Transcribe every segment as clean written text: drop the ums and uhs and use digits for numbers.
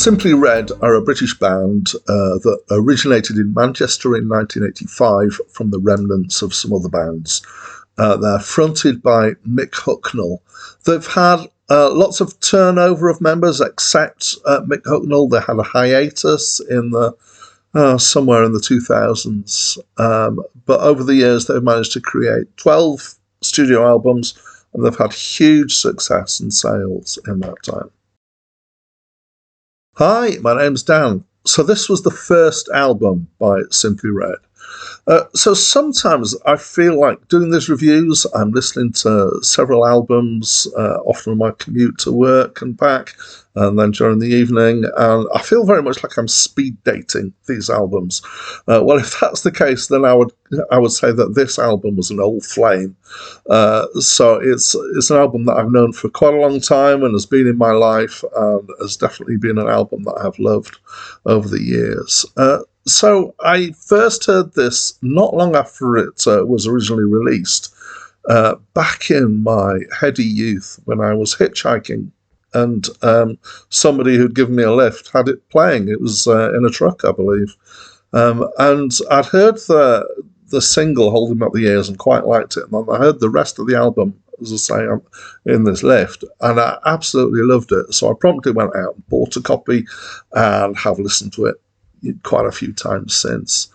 Simply Red are a British band that originated in Manchester in 1985 from the remnants of some other bands. They're fronted by Mick Hucknall. They've had lots of turnover of members except Mick Hucknall. They had a hiatus in the somewhere in the 2000s. But over the years, they've managed to create 12 studio albums, and they've had huge success and sales in that time. Hi, my name's Dan. So this was the first album by Simply Red. So sometimes I feel like doing these reviews, I'm listening to several albums, often on my commute to work and back, and then during the evening, and I feel very much like I'm speed dating these albums. Well, if that's the case, then I would say that this album was an old flame. So it's an album that I've known for quite a long time and has been in my life, and has definitely been an album that I've loved over the years. So I first heard this not long after it was originally released, back in my heady youth when I was hitchhiking, and somebody who'd given me a lift had it playing. It was in a truck, I believe. And I'd heard the single, Holding Back the Years, and quite liked it. And then I heard the rest of the album, as I say, in this lift, and I absolutely loved it. So I promptly went out and bought a copy and have listened to it quite a few times since.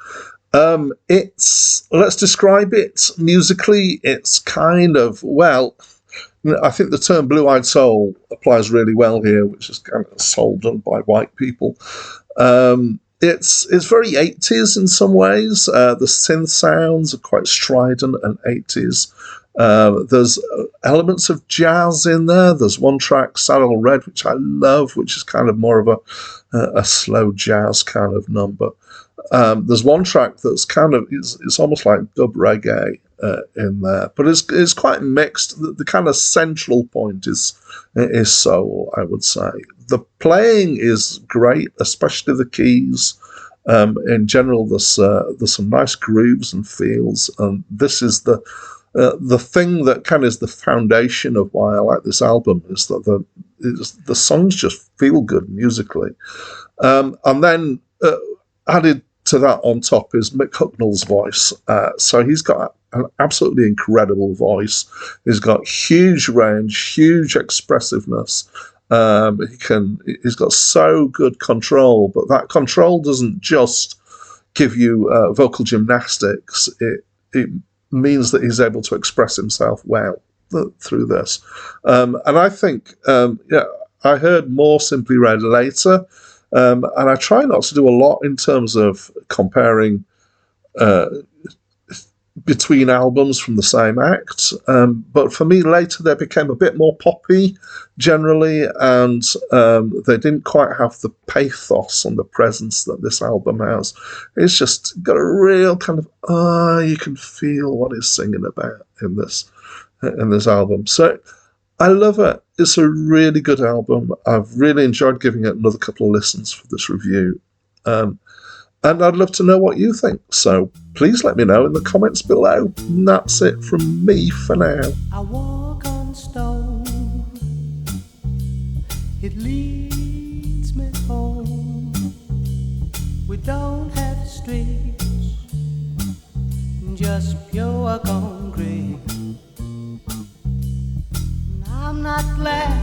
Let's describe it musically. It's kind of, well, I think the term blue-eyed soul applies really well here, which is kind of soul done by white people. It's very 80s in some ways. The synth sounds are quite strident and 80s. There's elements of jazz in there. There's one track, Saddle Red, which I love, which is kind of more of a slow jazz kind of number. There's one track that's kind of, it's almost like dub reggae in there, but it's quite mixed. The kind of central point is soul, I would say. The playing is great, especially the keys. In general, there's some nice grooves and feels, and this is the thing that kind of is the foundation of why I like this album, is that the songs just feel good musically. And then added to that on top is Mick Hucknall's voice. So he's got an absolutely incredible voice. He's got huge range, huge expressiveness. He's got so good control, but that control doesn't just give you vocal gymnastics. It means that he's able to express himself well through this. And I think, I heard more Simply Red later, and I try not to do a lot in terms of comparing between albums from the same act. But for me, later they became a bit more poppy generally, and they didn't quite have the pathos and the presence that this album has. It's just got a real kind of, you can feel what he's singing about in this album. So I love it. It's a really good album. I've really enjoyed giving it another couple of listens for this review. And I'd love to know what you think. So please let me know in the comments below. And that's it from me for now. I walk on stone. It leads me home. We don't have streets, just pure concrete. I'm not glad